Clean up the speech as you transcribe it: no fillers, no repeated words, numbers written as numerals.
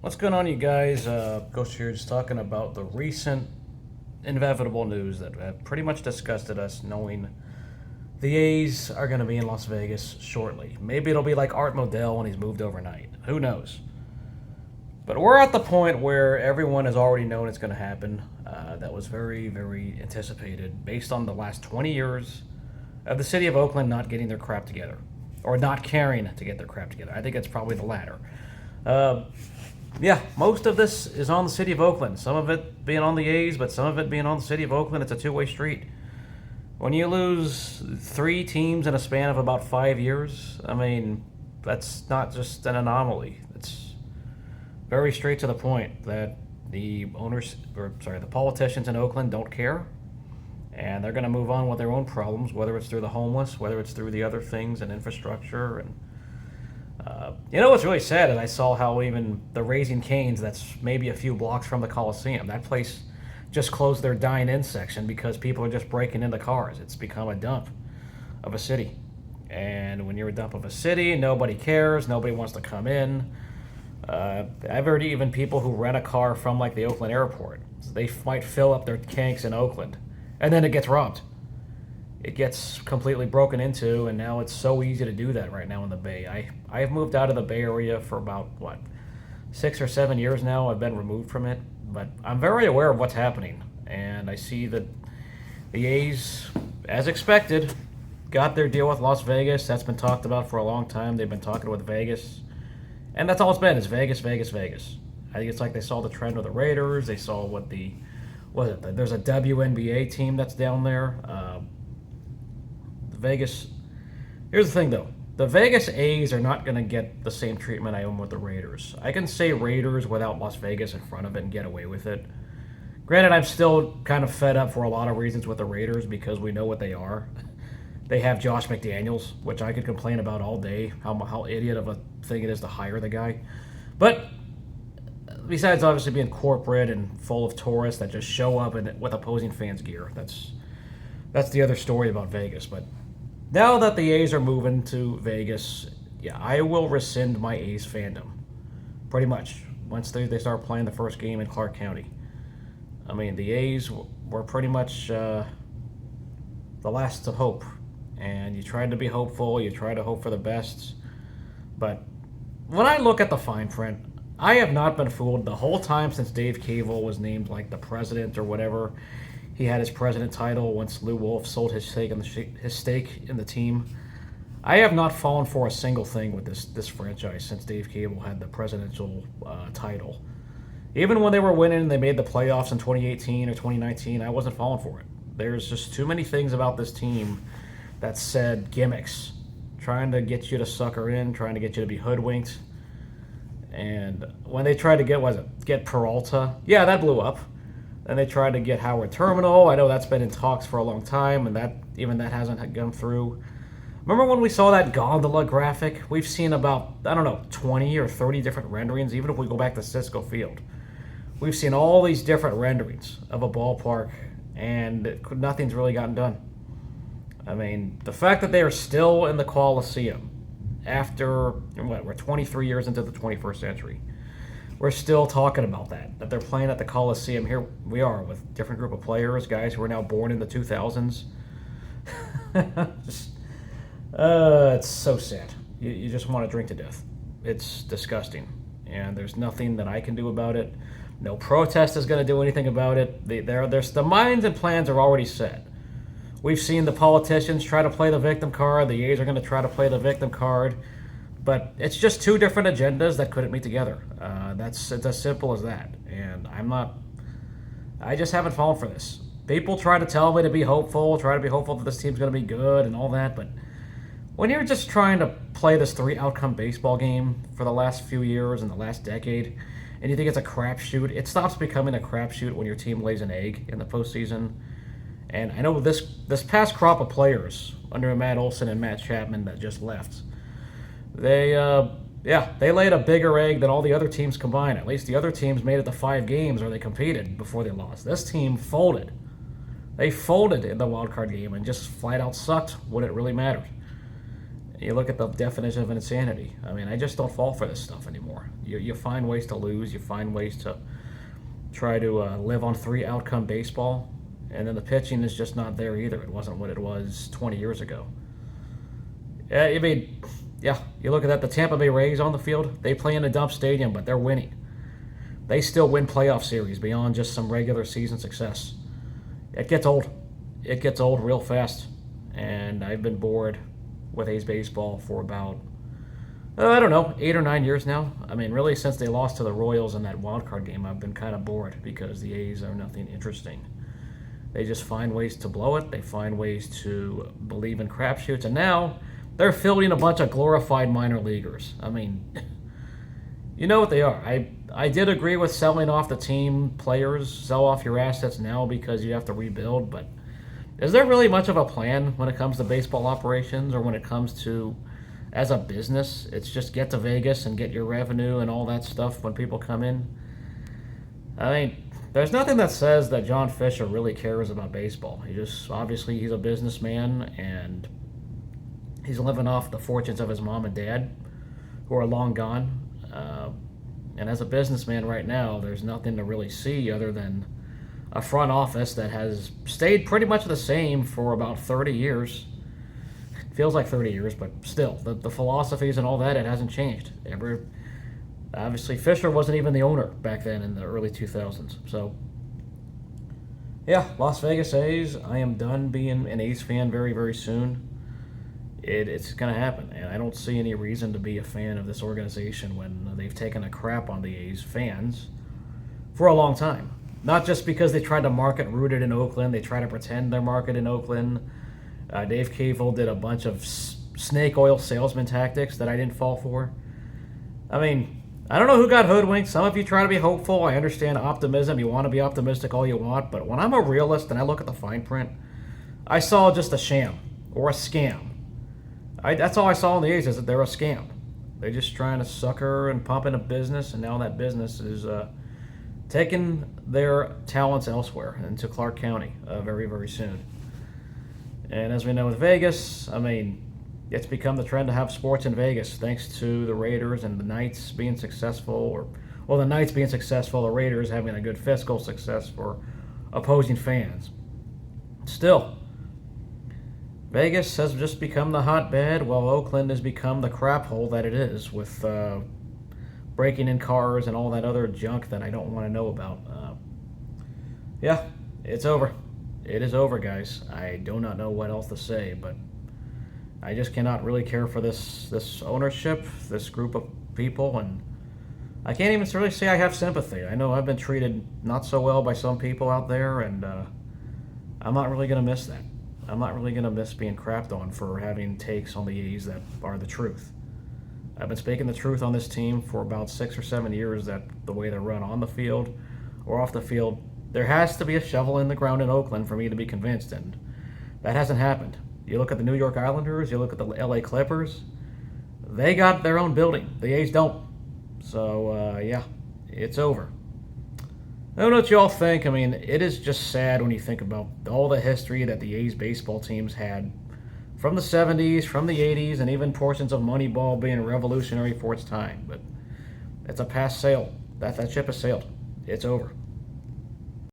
What's going on, you guys? Ghost here, just talking about the recent inevitable news that have pretty much disgusted us, knowing the A's are going to be in Las Vegas shortly. Maybe it'll be like Art Modell when he's moved overnight. Who knows? But we're at the point where everyone has already known it's going to happen. That was very, very anticipated based on the last 20 years of the city of Oakland not getting their crap together, or not caring to get their crap together. I think it's probably the latter. Uh, yeah, most of this is on the city of Oakland. Some of it being on the A's, but some of it being on the city of Oakland. It's a two-way street. When you lose three teams in a span of about 5 years, I mean, that's not just an anomaly. It's very straight to the point that the the politicians in Oakland don't care, and they're going to move on with their own problems, whether it's through the homeless, whether it's through the other things and infrastructure. And you know what's really sad is I saw how even the Raising Cane's, that's maybe a few blocks from the Coliseum, that place just closed their dine-in section because people are just breaking into cars. It's become a dump of a city. And when you're a dump of a city, nobody cares, nobody wants to come in. I've heard even people who rent a car from like the Oakland airport, they might fill up their tanks in Oakland, and then it gets robbed. It gets completely broken into, and now it's so easy to do that right now in the Bay. I've moved out of the Bay Area for about, 6 or 7 years now. I've been removed from it, but I'm very aware of what's happening, and I see that the A's, as expected, got their deal with Las Vegas. That's been talked about for a long time. They've been talking with Vegas, and that's all it's been, is Vegas, Vegas, Vegas. I think it's like they saw the trend with the Raiders. They saw there's a WNBA team that's down there. Vegas. Here's the thing, though. The Vegas A's are not going to get the same treatment I own with the Raiders. I can say Raiders without Las Vegas in front of it and get away with it. Granted, I'm still kind of fed up for a lot of reasons with the Raiders because we know what they are. They have Josh McDaniels, which I could complain about all day, how idiot of a thing it is to hire the guy. But besides obviously being corporate and full of tourists that just show up with opposing fans' gear, that's the other story about Vegas. But now that the A's are moving to Vegas, yeah, I will rescind my A's fandom. Pretty much. Once they start playing the first game in Clark County. I mean, the A's were pretty much the last to hope. And you tried to be hopeful, you tried to hope for the best. But when I look at the fine print, I have not been fooled the whole time since Dave Cable was named like the president or whatever. He had his president title once Lou Wolf sold his stake in the team. I have not fallen for a single thing with this franchise since Dave Cable had the presidential title. Even when they were winning and they made the playoffs in 2018 or 2019, I wasn't falling for it. There's just too many things about this team that said gimmicks, trying to get you to sucker in, trying to get you to be hoodwinked. And when they tried to get Peralta, yeah, that blew up. Then they tried to get Howard Terminal. I know that's been in talks for a long time, and that hasn't gone through. Remember when we saw that gondola graphic? We've seen about, 20 or 30 different renderings, even if we go back to Cisco Field. We've seen all these different renderings of a ballpark, and nothing's really gotten done. I mean, the fact that they are still in the Coliseum after, we're 23 years into the 21st century. We're still talking about that they're playing at the Coliseum. Here we are with different group of players, guys who are now born in the 2000s. It's so sad. You just want to drink to death. It's disgusting. And there's nothing that I can do about it. No protest is going to do anything about it. The minds and plans are already set. We've seen the politicians try to play the victim card. The A's are going to try to play the victim card. But it's just two different agendas that couldn't meet together. It's as simple as that. And I just haven't fallen for this. People try to tell me to be hopeful, try to be hopeful that this team's going to be good and all that. But when you're just trying to play this three-outcome baseball game for the last few years and the last decade, and you think it's a crapshoot, it stops becoming a crapshoot when your team lays an egg in the postseason. And I know this past crop of players under Matt Olson and Matt Chapman that just left, they laid a bigger egg than all the other teams combined. At least the other teams made it to 5 games, or they competed before they lost. This team folded. They folded in the wild card game and just flat out sucked when it really mattered. You look at the definition of insanity. I mean, I just don't fall for this stuff anymore. You find ways to lose. You find ways to try to live on three outcome baseball, and then the pitching is just not there either. It wasn't what it was 20 years ago. Yeah, I mean, yeah, you look at that. The Tampa Bay Rays on the field, they play in a dump stadium, but they're winning. They still win playoff series beyond just some regular season success. It gets old. It gets old real fast, and I've been bored with A's baseball for about, I don't know, 8 or 9 years now. I mean, really, since they lost to the Royals in that wild card game, I've been kind of bored because the A's are nothing interesting. They just find ways to blow it. They find ways to believe in crapshoots, and now they're fielding a bunch of glorified minor leaguers. I mean, you know what they are. I did agree with selling off the team players, sell off your assets now because you have to rebuild, but is there really much of a plan when it comes to baseball operations or when it comes to as a business? It's just get to Vegas and get your revenue and all that stuff when people come in. I mean, there's nothing that says that John Fisher really cares about baseball. Obviously he's a businessman and he's living off the fortunes of his mom and dad who are long gone. And as a businessman right now, there's nothing to really see other than a front office that has stayed pretty much the same for about 30 years. Feels like 30 years, but still, the philosophies and all that, it hasn't changed. Obviously, Fisher wasn't even the owner back then in the early 2000s. So, yeah, Las Vegas A's, I am done being an A's fan very, very soon. It's going to happen, and I don't see any reason to be a fan of this organization when they've taken a crap on the A's fans for a long time. Not just because they tried to market rooted in Oakland, they try to pretend they're marketed in Oakland. Dave Kaval did a bunch of snake oil salesman tactics that I didn't fall for. I mean, I don't know who got hoodwinked. Some of you try to be hopeful. I understand optimism. You want to be optimistic all you want, but when I'm a realist and I look at the fine print, I saw just a sham or a scam. That's all I saw in the A's, is that they're a scam. They're just trying to sucker and pump in a business, and now that business is taking their talents elsewhere into Clark County very, very soon. And as we know with Vegas, I mean, it's become the trend to have sports in Vegas thanks to the Raiders and the Knights being successful, the Knights being successful, the Raiders having a good fiscal success for opposing fans. Still, Vegas has just become the hotbed, while Oakland has become the crap hole that it is, with breaking in cars and all that other junk that I don't want to know about. Yeah, it's over. It is over, guys. I do not know what else to say, but I just cannot really care for this ownership, this group of people, and I can't even really say I have sympathy. I know I've been treated not so well by some people out there, and I'm not really going to miss that. I'm not really going to miss being crapped on for having takes on the A's that are the truth. I've been speaking the truth on this team for about 6 or 7 years, that the way they're run on the field or off the field, there has to be a shovel in the ground in Oakland for me to be convinced, and that hasn't happened. You look at the New York Islanders, you look at the LA Clippers, they got their own building. The A's don't. So, yeah, it's over. I don't know what you all think. I mean, it is just sad when you think about all the history that the A's baseball teams had from the 70s, from the 80s, and even portions of Moneyball being revolutionary for its time. But it's a past sale. That ship has sailed. It's over.